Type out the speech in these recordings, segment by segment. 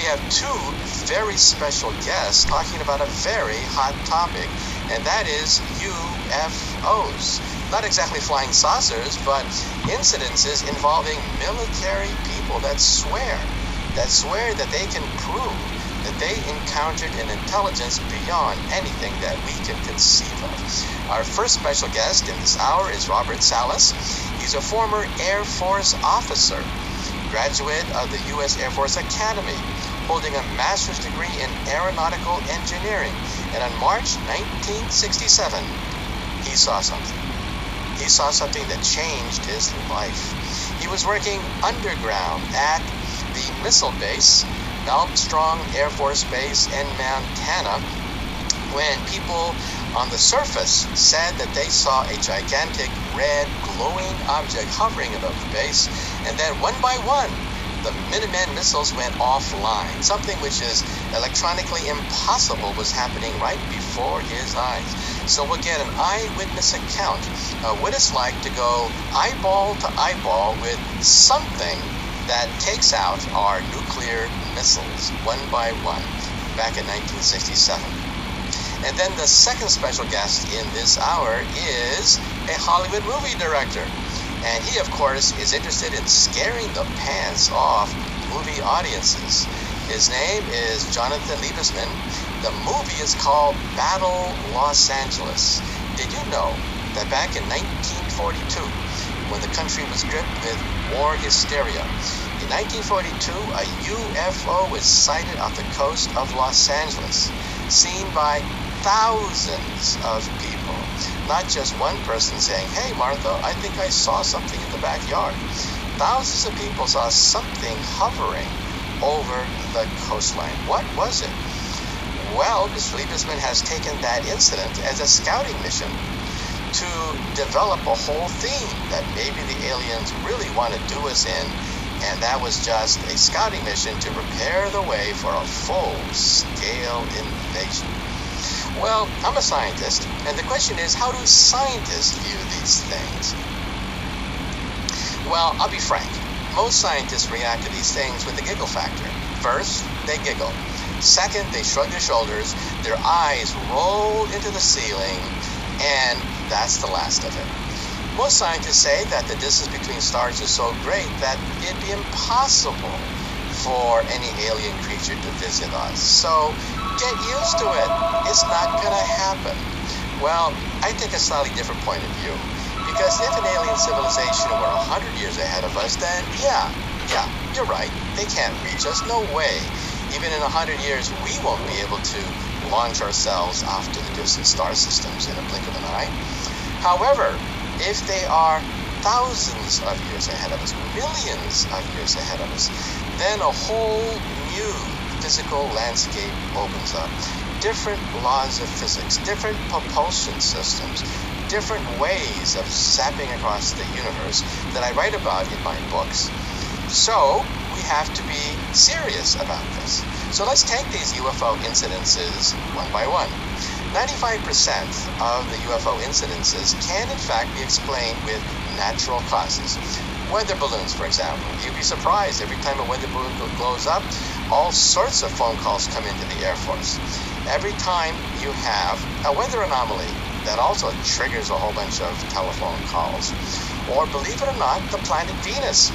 have two very special guests talking about a very hot topic, and that is UFOs. Not exactly flying saucers, but incidences involving military people that swear that they can prove that they encountered an intelligence beyond anything that we can conceive of. Our first special guest in this hour is Robert Salas. He's a former Air Force officer, graduate of the U.S. Air Force Academy, holding a master's degree in aeronautical engineering. And on March 1967, he saw something. He saw something that changed his life. He was working underground at the missile base, Armstrong Air Force Base in Montana, when people on the surface said that they saw a gigantic red glowing object hovering above the base, and then one by one the Minuteman missiles went offline. Something which is electronically impossible was happening right before his eyes. So we'll get an eyewitness account of what it's like to go eyeball to eyeball with something that takes out our nuclear missiles one by one back in 1967. And then the second special guest in this hour is a Hollywood movie director. And he, of course, is interested in scaring the pants off movie audiences. His name is Jonathan Liebesman. The movie is called Battle Los Angeles. Did you know that back in 1942, when the country was gripped with war hysteria, in 1942, a UFO was sighted off the coast of Los Angeles, seen by thousands of people. Not just one person saying, "Hey, Martha, I think I saw something in the backyard." Thousands of people saw something hovering over the coastline. What was it? Well, Mr. Liebesman has taken that incident as a scouting mission to develop a whole theme that maybe the aliens really want to do us in, and that was just a scouting mission to prepare the way for a full-scale invasion. Well, I'm a scientist, and the question is, how do scientists view these things? Well, I'll be frank. Most scientists react to these things with a giggle factor. First, they giggle. Second, they shrug their shoulders, their eyes roll into the ceiling, and that's the last of it. Most scientists say that the distance between stars is so great that it'd be impossible for any alien creature to visit us. So get used to it. It's not going to happen. Well, I take a slightly different point of view. Because if an alien civilization were 100 years ahead of us, then yeah, you're right. They can't reach us. No way. Even in 100 years, we won't be able to launch ourselves off to the distant star systems in a blink of an eye. However, if they are thousands of years ahead of us, millions of years ahead of us, then a whole new physical landscape opens up. Different laws of physics, different propulsion systems, different ways of zapping across the universe that I write about in my books. So we have to be serious about this. So let's take these UFO incidences one by one. 95% of the UFO incidences can in fact be explained with natural causes. Weather balloons, for example. You'd be surprised every time a weather balloon blows up, all sorts of phone calls come into the Air Force. Every time you have a weather anomaly, that also triggers a whole bunch of telephone calls. Or believe it or not, the planet Venus.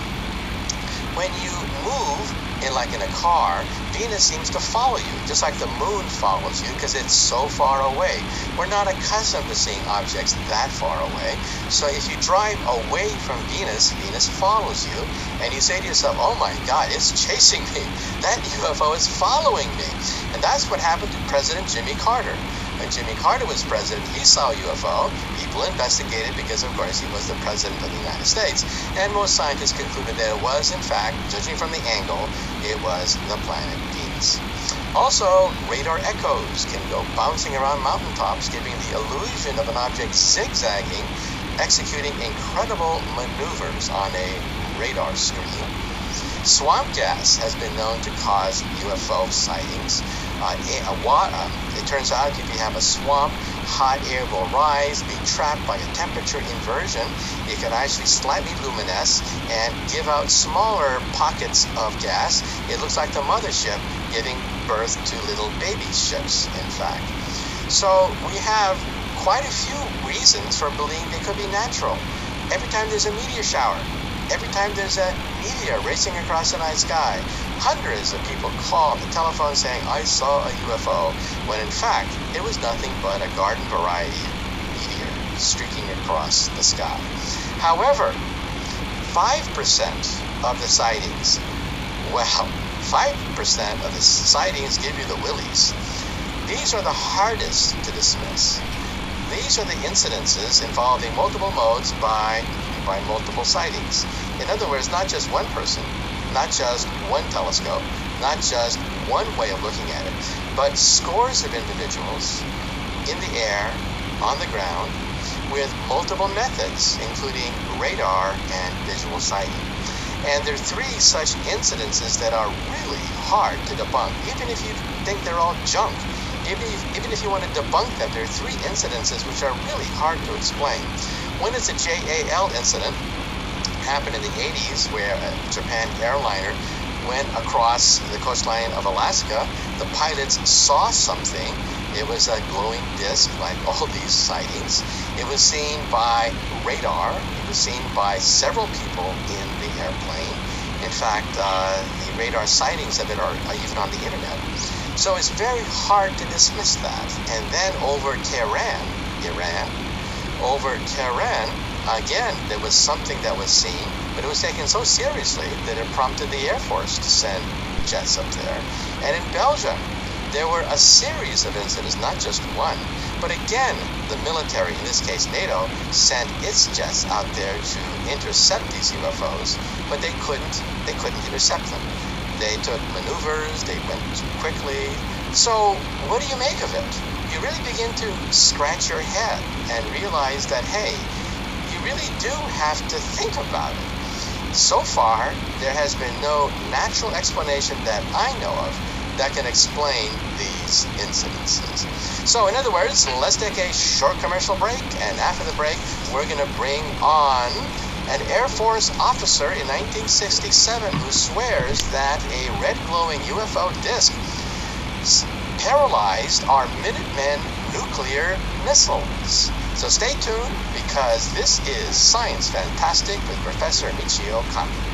When you move in a car, Venus seems to follow you, just like the moon follows you because it's so far away. We're not accustomed to seeing objects that far away. So if you drive away from Venus, Venus follows you, and you say to yourself, "Oh my God, it's chasing me. That UFO is following me." And that's what happened to President Jimmy Carter. When Jimmy Carter was president, he saw a UFO. People investigated because, of course, he was the president of the United States. And most scientists concluded that it was, in fact, judging from the angle, it was the planet Venus. Also, radar echoes can go bouncing around mountaintops, giving the illusion of an object zigzagging, executing incredible maneuvers on a radar screen. Swamp gas has been known to cause UFO sightings. It turns out if you have a swamp, hot air will rise, be trapped by a temperature inversion. It can actually slightly luminesce and give out smaller pockets of gas. It looks like the mothership giving birth to little baby ships, in fact. So we have quite a few reasons for believing they could be natural. Every time there's a meteor shower, every time there's a meteor racing across the night sky, hundreds of people call the telephone saying, I saw a UFO, when in fact it was nothing but a garden variety meteor streaking across the sky. However, 5% of the sightings, well, 5% of the sightings give you the willies. These are the hardest to dismiss. These are the incidences involving multiple modes by multiple sightings. In other words, not just one person, not just one telescope, not just one way of looking at it, but scores of individuals in the air, on the ground, with multiple methods, including radar and visual sighting. And there are three such incidences that are really hard to debunk, even if you think they're all junk. Even if you want to debunk them, there are three incidences which are really hard to explain. One is the JAL incident, happened in the 80s, where a Japan airliner went across the coastline of Alaska. The pilots saw something. It was a glowing disc, like all these sightings. It was seen by radar. It was seen by several people in the airplane. In fact, the radar sightings of it are even on the internet. So it's very hard to dismiss that. And then over Tehran, Iran, again, there was something that was seen, but it was taken so seriously that it prompted the Airforce to send jets up there. And in Belgium, there were a series of incidents, not just one. But again, the military, in this case NATO, sent its jets out there to intercept these UFOs, but they couldn't intercept them. They took maneuvers, they went quickly. So what do you make of it? You really begin to scratch your head and realize that, hey, you really do have to think about it. So far, there has been no natural explanation that I know of that can explain these incidences. So in other words, let's take a short commercial break, and after the break, we're going to bring on an Air Force officer in 1967 who swears that a red glowing UFO disc paralyzed our Minutemen nuclear missiles. So stay tuned, because this is Science Fantastic with Professor Michio Kaku.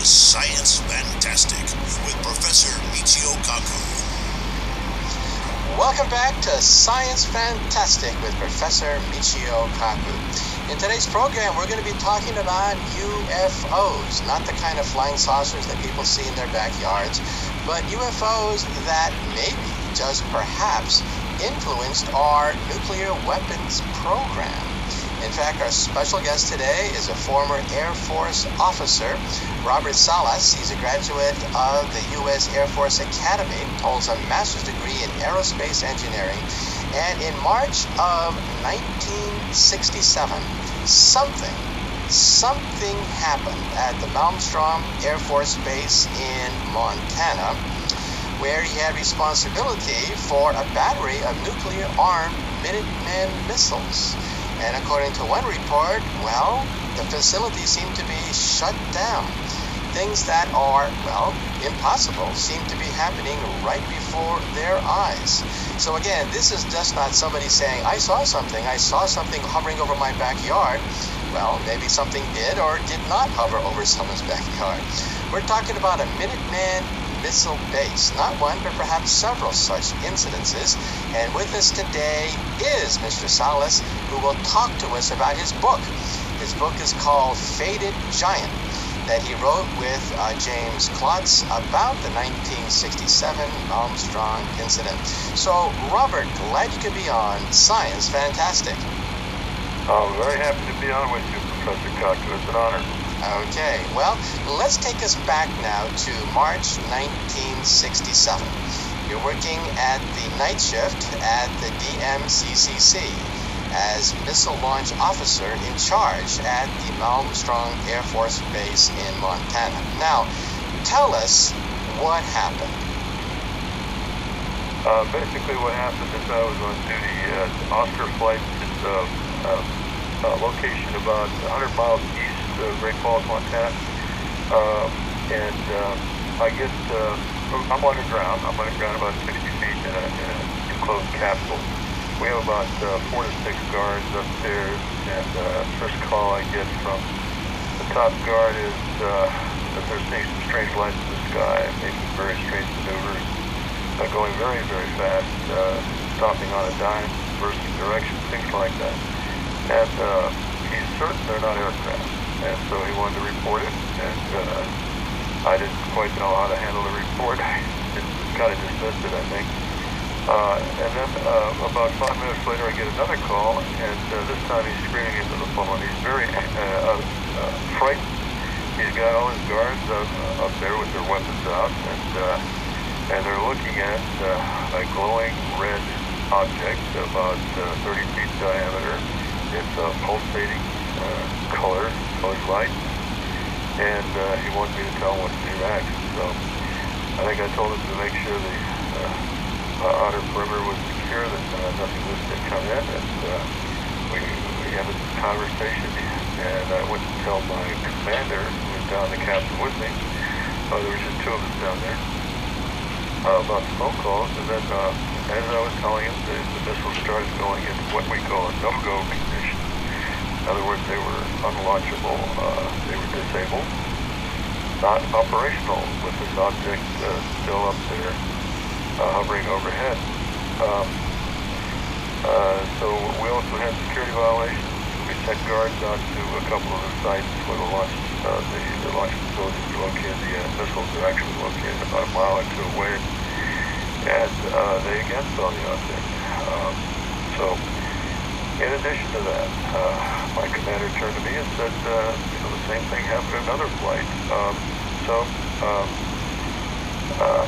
Science Fantastic with Professor Michio Kaku. Welcome back to Science Fantastic with Professor Michio Kaku. In today's program, we're going to be talking about UFOs, not the kind of flying saucers that people see in their backyards, but UFOs that maybe, just perhaps, influenced our nuclear weapons program. In fact, our special guest today is a former Air Force officer, Robert Salas. He's a graduate of the U.S. Air Force Academy, holds a master's degree in aerospace engineering, and in March of 1967, something happened at the Malmstrom Air Force Base in Montana, where he had responsibility for a battery of nuclear-armed Minutemen missiles. And according to one report, well, the facility seemed to be shut down. Things that are, well, impossible seem to be happening right before their eyes. So again, this is just not somebody saying, I saw something hovering over my backyard. Well, maybe something did or did not hover over someone's backyard. We're talking about a Minuteman missile base, not one, but perhaps several such incidences. And with us today is Mr. Salas, who will talk to us about his book. His book is called Faded Giant, that he wrote with James Klotz about the 1967 Malmstrom incident. So, Robert, glad you could be on Science Fantastic. I'm very happy to be on with you, Professor Kaku. It's an honor. Okay, well, let's take us back now to March 1967. You're working at the night shift at the DMCCC as missile launch officer in charge at the Malmstrom Air Force Base in Montana. Now, Tell us what happened. Basically what happened is I was on duty at Oscar Flight. It's a location about 100 miles east of Great Falls, Montana. I get, I'm underground. I'm underground about 60 feet in an enclosed capsule. We have about 4 to 6 guards upstairs, and first call I get from the top guard is that they're seeing some strange lights in the sky, making very strange maneuvers, going very, very fast, stopping on a dime, reversing direction, things like that. And he's certain they're not aircraft, and so he wanted to report it, and I didn't quite know how to handle the report. I just kind of dismissed it, I think. And then about 5 minutes later, I get another call, and this time he's screaming into the phone. He's very frightened. He's got all his guards up there with their weapons out, and they're looking at a glowing red object about 30 feet diameter. It's a pulsating colored light, and he wanted me to tell him what to do next. So I think I told him to make sure the outer perimeter was secure, that nothing loose did come in, and we ended the conversation, and I went to tell my commander, who was down the captain with me. There were just 2 of us down there, about the phone calls, and then as I was telling him, the missiles started going into what we call a no-go condition. In other words, they were unlaunchable, they were disabled, not operational, with this object still up there, hovering overhead. So we also had security violations. We sent guards out to a couple of the sites where the launch facilities were located. The missiles are actually located about a mile or 2 away, and they again saw the object. So in addition to that, my commander turned to me and said, the same thing happened in another flight.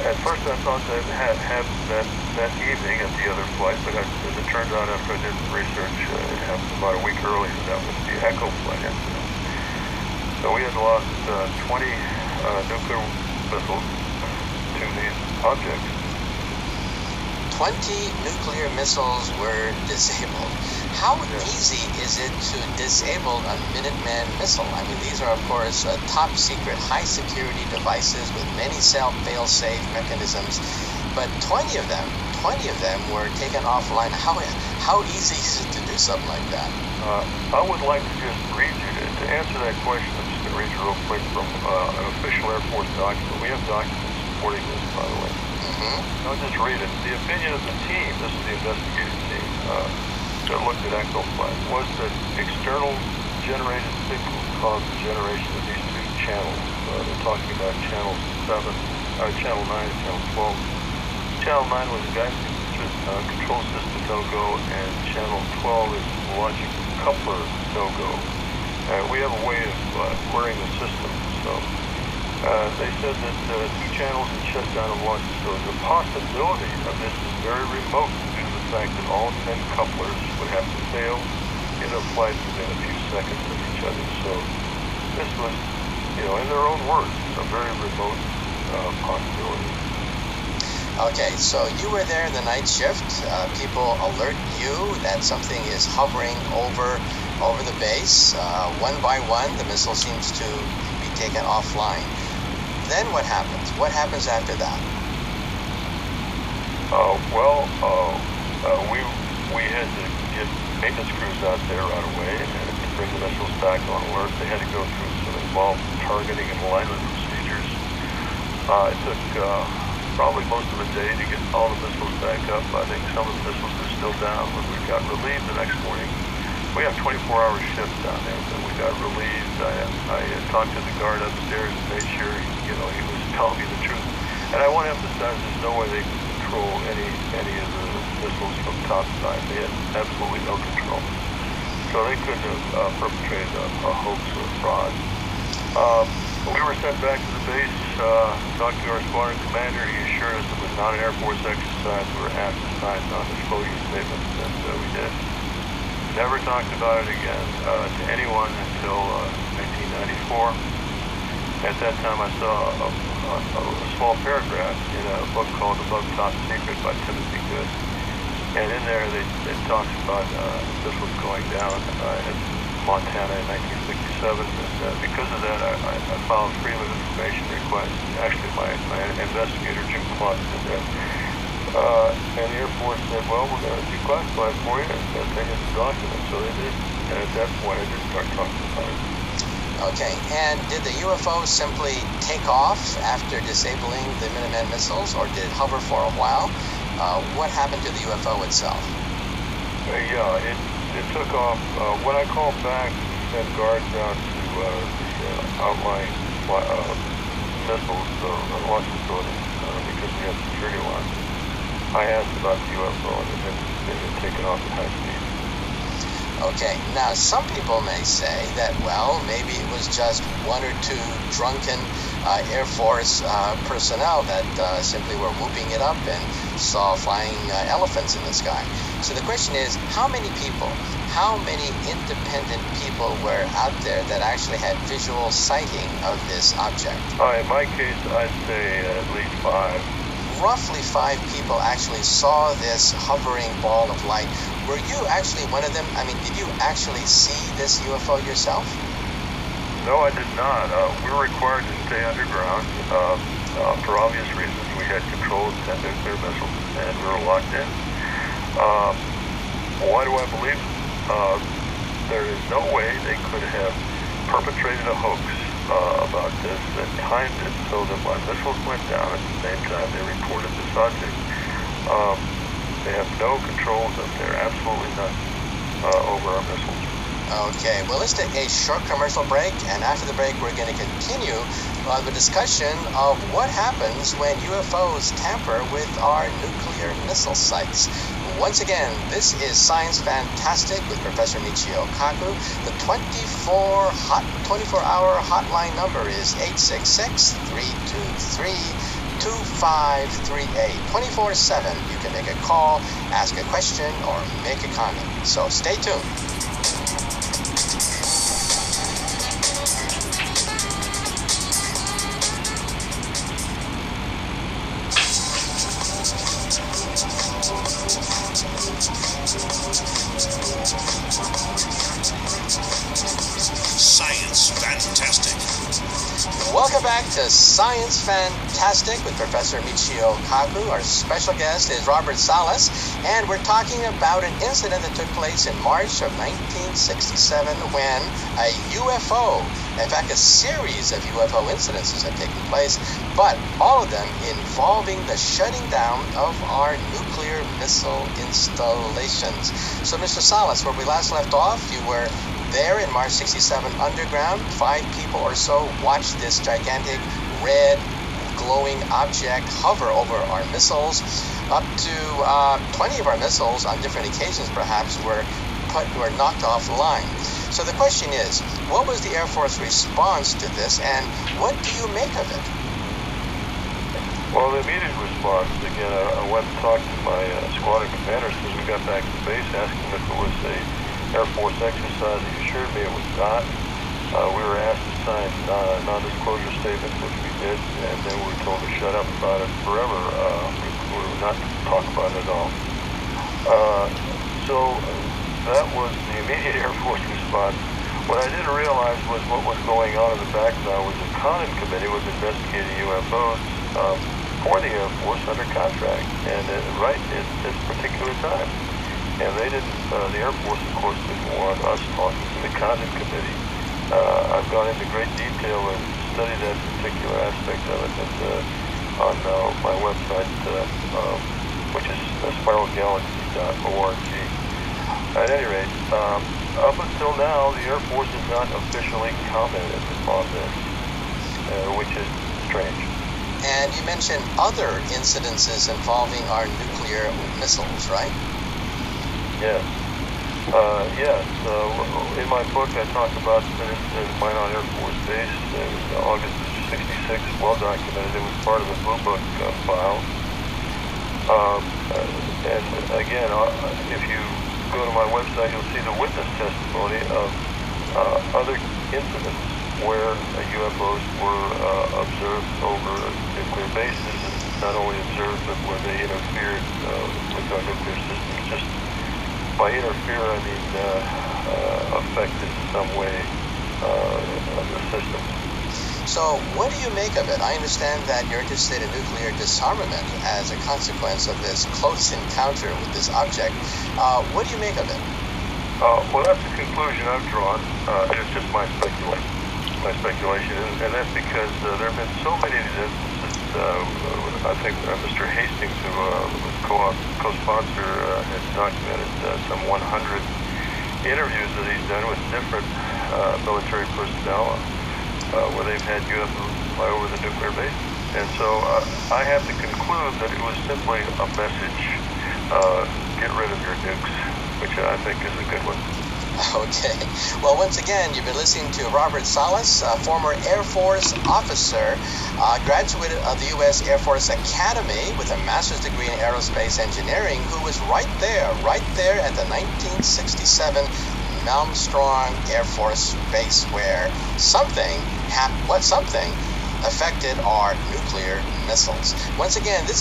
At first I thought that had happened that evening at the other flight, but as it turned out, after I did some research, it happened about a week earlier. That was the Echo flight incident. So we had lost 20 nuclear missiles to these objects. 20 nuclear missiles were disabled. How easy is it to disable a Minuteman missile? I mean, these are, of course, top secret, high security devices with many fail-safe mechanisms, but 20 of them were taken offline. How easy is it to do something like that? I would like to just read you, to answer that question, I'm just going to read you real quick from an official Air Force document. We have documents supporting this, by the way. I'll just read it. The opinion of the team, this is the investigative team, that looked at Echo Flight, was that external generated signals caused the generation of these 2 channels. They're talking about channel 9 and channel 12. Channel 9 was a guidance control system no-go, and channel 12 is logic coupler no-go. We have a way of querying the system, so they said that 2 channels had shut down and launched, so the possibility of this is very remote due to the fact that all 10 couplers would have to fail in a flight within a few seconds of each other. So this was, in their own words, a very remote possibility. Okay, so you were there in the night shift. People alert you that something is hovering over the base. One by one, the missile seems to be taken offline. Then what happens? What happens after that? We had to get maintenance crews out there right away and to bring the missiles back on alert. They had to go through some involved targeting and alignment procedures. It took probably most of the day to get all the missiles back up. I think some of the missiles are still down, but we got relieved the next morning. We have 24-hour shifts down there, but we got relieved. I talked to the guard upstairs and made sure, he was telling me the truth. And I want to emphasize there's no way they can control any of the missiles from topside. They had absolutely no control. So they couldn't have perpetrated a hoax or a fraud. We were sent back to the base, talked to our squadron commander. He assured us it was not an Air Force exercise. We were asked to sign non-disclosure statements, and we did. Never talked about it again to anyone until 1994. At that time, I saw a small paragraph in a book called The Bug Top Secret by Timothy Good. And in there, it talks about this was going down in Montana in 1967. And because of that, I filed a Freedom of Information request. Actually, my investigator, Jim Klotz, did that. And the Air Force said, well, we're going to declassify it for you and take it to documents. So they did. And at that point, I did start talking about it. Okay, and did the UFO simply take off after disabling the Minuteman missiles, or did it hover for a while? What happened to the UFO itself? Yeah, it took off. When I called back, sent guards out to the outlying missiles, launch facilities, because we had security alarms. I asked about the UFO, and it had taken off at high speed. Okay, now some people may say that, well, maybe it was just one or two drunken Air Force personnel that simply were whooping it up and saw flying elephants in the sky. So the question is, how many independent people were out there that actually had visual sighting of this object? In my case, I'd say at least 5. Roughly 5 people actually saw this hovering ball of light. Were you actually one of them? I mean, did you actually see this UFO yourself? No, I did not. We were required to stay underground for obvious reasons. We had controlled 10 nuclear missiles, and we were locked in. Why do I believe there is no way they could have perpetrated a hoax about this and timed it so that my missiles went down at the same time they reported this object. They have no controls up there, absolutely none, over our missiles. Okay, well, let's take a short commercial break, and after the break, we're going to continue the discussion of what happens when UFOs tamper with our nuclear missile sites. Once again, this is Science Fantastic with Professor Michio Kaku. The 24-hour hotline number is 866-323-2538. 24/7. You can make a call, ask a question, or make a comment. So stay tuned. Science Fantastic. Welcome back to Science Fantastic with Professor Michio Kaku. Our special guest is Robert Salas, and we're talking about an incident that took place in March of 1967 when a UFO, in fact, a series of UFO incidences have taken place, but all of them involving the shutting down of our nuclear missile installations. So, Mr. Salas, where we last left off, you were there in March 67 underground. 5 people or so watched this gigantic red glowing object hover over our missiles. Up to 20 of our missiles on different occasions perhaps were knocked offline. So the question is, what was the Air Force response to this, and what do you make of it? Well, the immediate response, again, I went and talked to my squadron commander as soon as we got back to base, asking him if it was a Air Force exercise. He assured me it was not. We were asked to sign non-disclosure statements, which we did, and then we were told to shut up about it forever. We were not to talk about it at all. So that was the immediate Air Force response. What I didn't realize was what was going on in the background was the Condon Committee was investigating UFOs for the Air Force under contract, and right at this particular time. And they didn't, the Air Force, of course, didn't want us talking to the Condon Committee. I've gone into great detail and studied that particular aspect of it on my website, which is spiralgalaxy.org. At any rate, up until now, the Air Force has not officially commented on this, which is strange. And you mentioned other incidences involving our nuclear missiles, right? Yes. Yes. In my book, I talk about an incident in Minot Air Force Base. It was August of '66, well documented. It was part of the Blue Book file. And again, if you go to my website, you'll see the witness testimony of other incidents where UFOs were observed over nuclear bases, and not only observed, but where they interfered with our nuclear systems. Just by interfere, I mean affected in some way the system. So what do you make of it? I understand that you're interested in nuclear disarmament as a consequence of this close encounter with this object. What do you make of it? Well, that's the conclusion I've drawn. It's just my speculation, and that's because there have been so many of these instances. I think Mr. Hastings, who was co-sponsor, has documented some 100 interviews that he's done with different military personnel where they've had UFOs fly over the nuclear base. And so I have to conclude that it was simply a message, get rid of your nukes, which I think is a good one. Okay. Well, once again, you've been listening to Robert Salas, a former Air Force officer, graduate of the U.S. Air Force Academy with a master's degree in aerospace engineering, who was right there at the 1967 Malmstrom Air Force Base, where something affected our nuclear missiles. Once again, this is